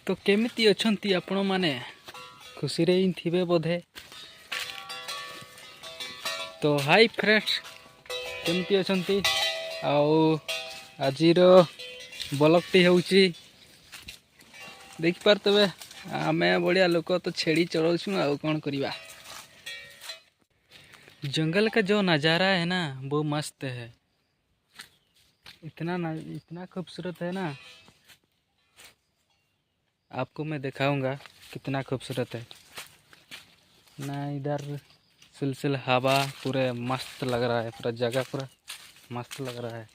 तो केमिति अछंती आपण माने खुशी रे ही थिबे बोधे। तो हाय फ्रेंड्स केमिति अछंती आउ आजिर ब्लॉगटी होउची देख पारतबे आमे बढ़िया लोक तो छेड़ी चलाउछु आउ कौन करिवा। जंगल का जो नज़ारा है ना वो मस्त है। इतना खूबसूरत है ना, आपको मैं दिखाऊंगा कितना खूबसूरत है ना। इधर सिलसिल हवा पूरे मस्त लग रहा है, पूरा जगह पूरा मस्त लग रहा है।